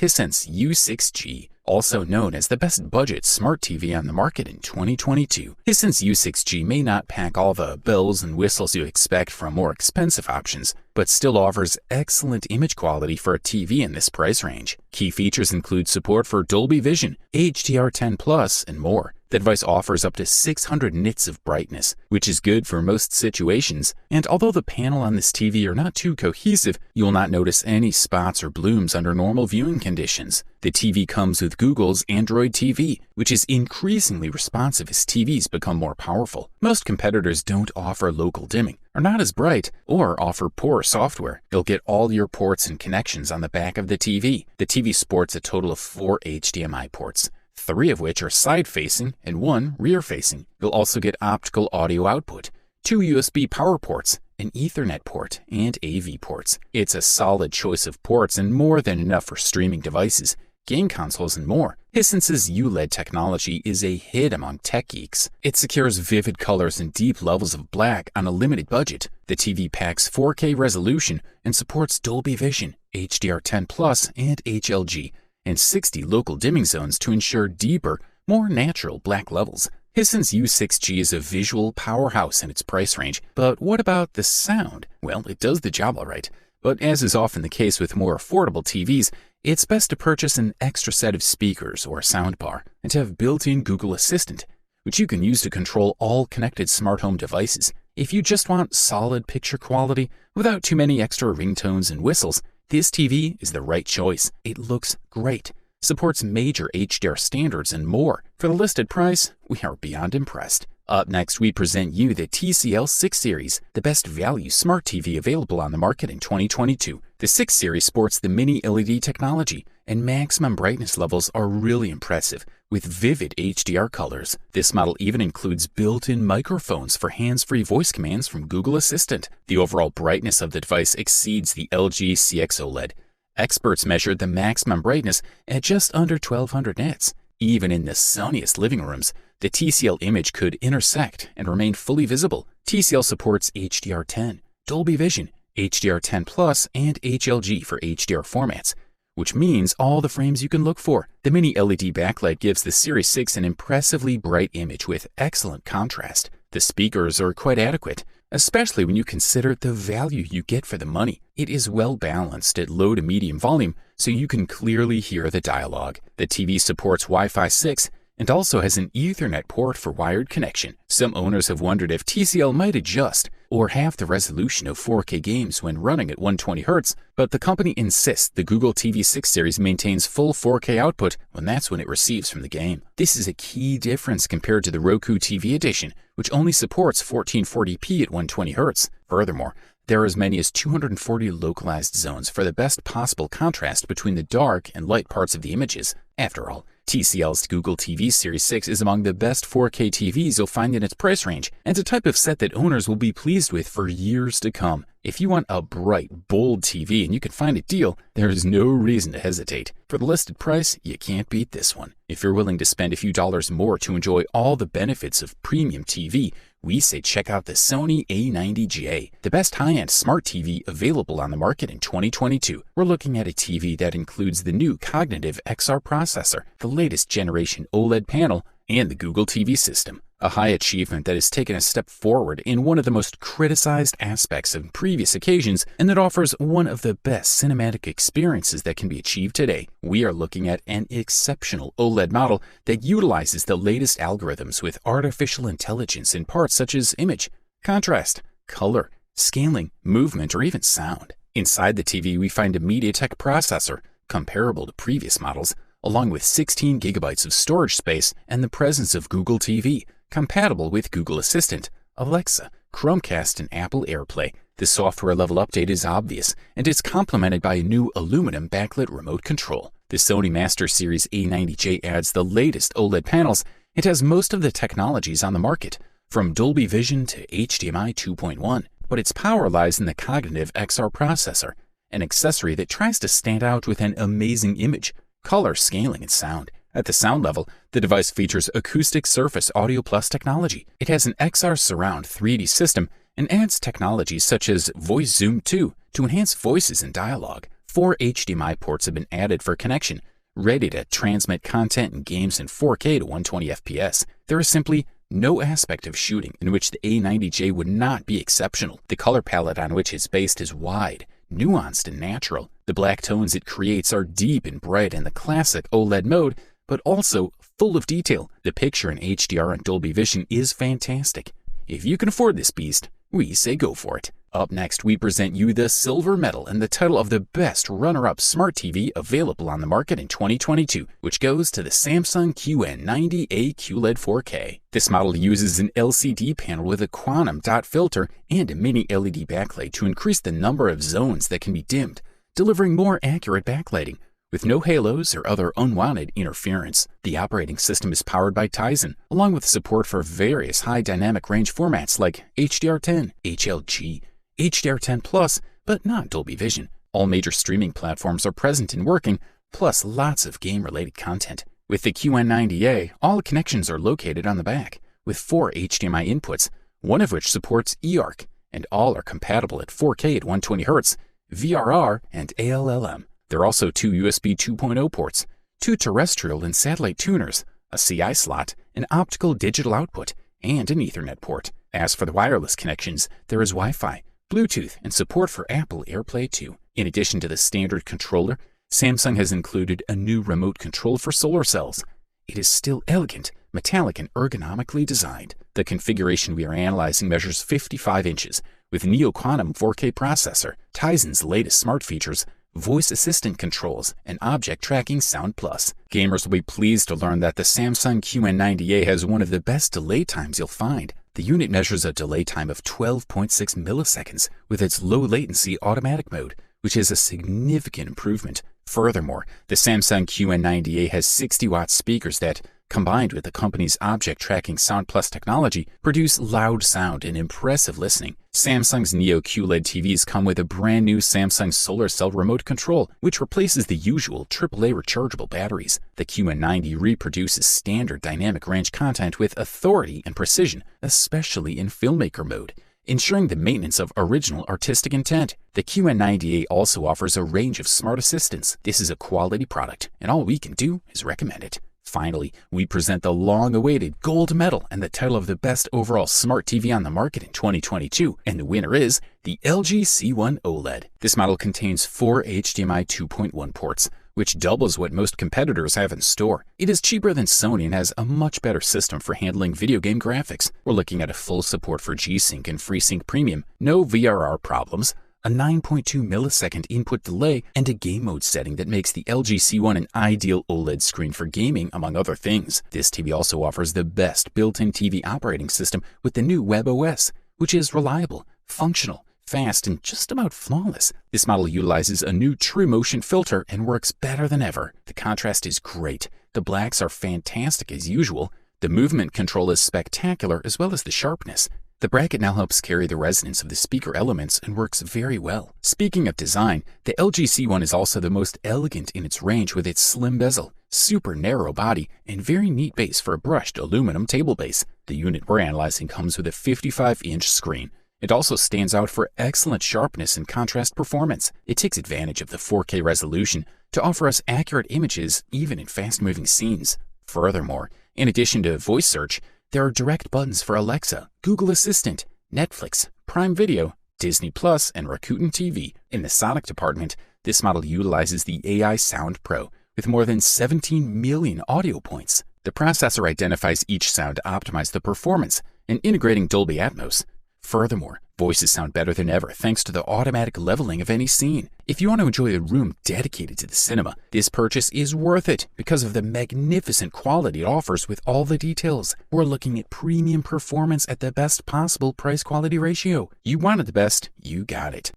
Hisense U6G, also known as the best budget smart TV on the market in 2022. Hisense U6G may not pack all the bells and whistles you expect from more expensive options, but still offers excellent image quality for a TV in this price range. Key features include support for Dolby Vision, HDR10+, and more. The device offers up to 600 nits of brightness, which is good for most situations, and although the panel on this TV are not too cohesive, you will not notice any spots or blooms under normal viewing conditions. The TV comes with Google's Android TV, which is increasingly responsive as TVs become more powerful. Most competitors don't offer local dimming, are not as bright, or offer poor software. You'll get all your ports and connections on the back of the TV. The TV sports a total of 4 HDMI ports, 3 of which are side-facing and 1 rear-facing. You'll also get optical audio output, 2 USB power ports, an Ethernet port, and AV ports. It's a solid choice of ports and more than enough for streaming devices, game consoles, and more. Hisense's OLED technology is a hit among tech geeks. It secures vivid colors and deep levels of black on a limited budget. The TV packs 4K resolution and supports Dolby Vision, HDR10+, and HLG, and 60 local dimming zones to ensure deeper, more natural black levels. Hisense U6G is a visual powerhouse in its price range, but what about the sound? Well, it does the job all right, but as is often the case with more affordable TVs, it's best to purchase an extra set of speakers or soundbar and to have built-in Google Assistant, which you can use to control all connected smart home devices. If you just want solid picture quality without too many extra ringtones and whistles, this TV is the right choice. It looks great, supports major HDR standards, and more. For the listed price, we are beyond impressed. Up next, we present you the TCL 6 Series, the best value smart TV available on the market in 2022. The 6 Series sports the mini LED technology, and maximum brightness levels are really impressive, with vivid HDR colors. This model even includes built-in microphones for hands-free voice commands from Google Assistant. The overall brightness of the device exceeds the LG CX OLED. Experts measured the maximum brightness at just under 1200 nits. Even in the sunniest living rooms, the TCL image could intersect and remain fully visible. TCL supports HDR10, Dolby Vision, HDR10+, and HLG for HDR formats, which means all the frames you can look for. The mini LED backlight gives the Series 6 an impressively bright image with excellent contrast. The speakers are quite adequate, especially when you consider the value you get for the money. It is well balanced at low to medium volume, so you can clearly hear the dialogue. The TV supports Wi-Fi 6 and also has an Ethernet port for wired connection. Some owners have wondered if TCL might adjust or half the resolution of 4K games when running at 120Hz, but the company insists the Google TV 6 Series maintains full 4K output when that's when it receives from the game. This is a key difference compared to the Roku TV edition, which only supports 1440p at 120Hz. Furthermore, there are as many as 240 localized zones for the best possible contrast between the dark and light parts of the images. After all, TCL's Google TV Series 6 is among the best 4K TVs you'll find in its price range, and a type of set that owners will be pleased with for years to come. If you want a bright, bold TV and you can find a deal, there is no reason to hesitate. For the listed price, you can't beat this one. If you're willing to spend a few dollars more to enjoy all the benefits of premium TV, we say check out the Sony A90J, the best high-end smart TV available on the market in 2022. We're looking at a TV that includes the new Cognitive XR processor, the latest generation OLED panel, and the Google TV system. A high achievement that has taken a step forward in one of the most criticized aspects of previous occasions, and that offers one of the best cinematic experiences that can be achieved today. We are looking at an exceptional OLED model that utilizes the latest algorithms with artificial intelligence in parts such as image, contrast, color, scaling, movement, or even sound. Inside the TV, we find a MediaTek processor, comparable to previous models, along with 16 gigabytes of storage space and the presence of Google TV, compatible with Google Assistant, Alexa, Chromecast, and Apple AirPlay. The software level update is obvious, and is complemented by a new aluminum backlit remote control. The Sony Master Series A90J adds the latest OLED panels. It has most of the technologies on the market, from Dolby Vision to HDMI 2.1, but its power lies in the Cognitive XR processor, an accessory that tries to stand out with an amazing image, color, scaling, and sound. At the sound level, the device features Acoustic Surface Audio Plus technology. It has an XR Surround 3D system and adds technologies such as Voice Zoom 2 to enhance voices and dialogue. 4 HDMI ports have been added for connection, ready to transmit content and games in 4K to 120 FPS. There is simply no aspect of shooting in which the A90J would not be exceptional. The color palette on which it's based is wide, nuanced, and natural. The black tones it creates are deep and bright in the classic OLED mode, but also full of detail. The picture in HDR and Dolby Vision is fantastic. If you can afford this beast, we say go for it. Up next, we present you the silver medal and the title of the best runner-up smart TV available on the market in 2022, which goes to the Samsung QN90A QLED 4K. This model uses an LCD panel with a quantum dot filter and a mini LED backlight to increase the number of zones that can be dimmed, delivering more accurate backlighting with no halos or other unwanted interference. The operating system is powered by Tizen, along with support for various high dynamic range formats like HDR10, HLG, HDR10 Plus, but not Dolby Vision. All major streaming platforms are present and working, plus lots of game-related content. With the QN90A, all connections are located on the back, with 4 HDMI inputs, one of which supports eARC, and all are compatible at 4K at 120Hz, VRR, and ALLM. There are also 2 USB 2.0 ports, 2 terrestrial and satellite tuners, a CI slot, an optical digital output, and an Ethernet port. As for the wireless connections, there is Wi-Fi, Bluetooth, and support for Apple AirPlay 2. In addition to the standard controller, Samsung has included a new remote control for solar cells. It is still elegant, metallic, and ergonomically designed. The configuration we are analyzing measures 55 inches, with Neo-Quantum 4K processor, Tizen's latest smart features, voice assistant controls, and object tracking Sound Plus. Gamers will be pleased to learn that the Samsung QN90A has one of the best delay times you'll find. The unit measures a delay time of 12.6 milliseconds with its low latency automatic mode, which is a significant improvement. Furthermore, the Samsung QN90A has 60-watt speakers that, combined with the company's object tracking Sound Plus technology, produce loud sound and impressive listening. Samsung's Neo QLED TVs come with a brand new Samsung Solar Cell remote control, which replaces the usual AAA rechargeable batteries. The QN90 reproduces standard dynamic range content with authority and precision, especially in filmmaker mode, ensuring the maintenance of original artistic intent. The QN90A also offers a range of smart assistants. This is a quality product, and all we can do is recommend it. Finally, we present the long-awaited gold medal and the title of the best overall smart TV on the market in 2022, and the winner is the LG C1 OLED. This model contains 4 HDMI 2.1 ports, which doubles what most competitors have in store. It is cheaper than Sony and has a much better system for handling video game graphics. We're looking at a full support for G-Sync and FreeSync Premium, no VRR problems, a 9.2 millisecond input delay, and a game mode setting that makes the LG C1 an ideal OLED screen for gaming, among other things. This TV also offers the best built-in TV operating system with the new WebOS, which is reliable, functional, fast, and just about flawless. This model utilizes a new True Motion filter and works better than ever. The contrast is great. The blacks are fantastic as usual. The movement control is spectacular, as well as the sharpness. The bracket now helps carry the resonance of the speaker elements and works very well. Speaking of design, the LG C1 is also the most elegant in its range with its slim bezel, super narrow body, and very neat base for a brushed aluminum table base. The unit we're analyzing comes with a 55-inch screen. It also stands out for excellent sharpness and contrast performance. It takes advantage of the 4K resolution to offer us accurate images even in fast-moving scenes. Furthermore, in addition to voice search, there are direct buttons for Alexa, Google Assistant, Netflix, Prime Video, Disney Plus, and Rakuten TV. In the sonic department, this model utilizes the AI Sound Pro with more than 17 million audio points. The processor identifies each sound to optimize the performance and integrating Dolby Atmos. Furthermore, voices sound better than ever thanks to the automatic leveling of any scene. If you want to enjoy a room dedicated to the cinema, this purchase is worth it because of the magnificent quality it offers with all the details. We're looking at premium performance at the best possible price-quality ratio. You wanted the best, you got it.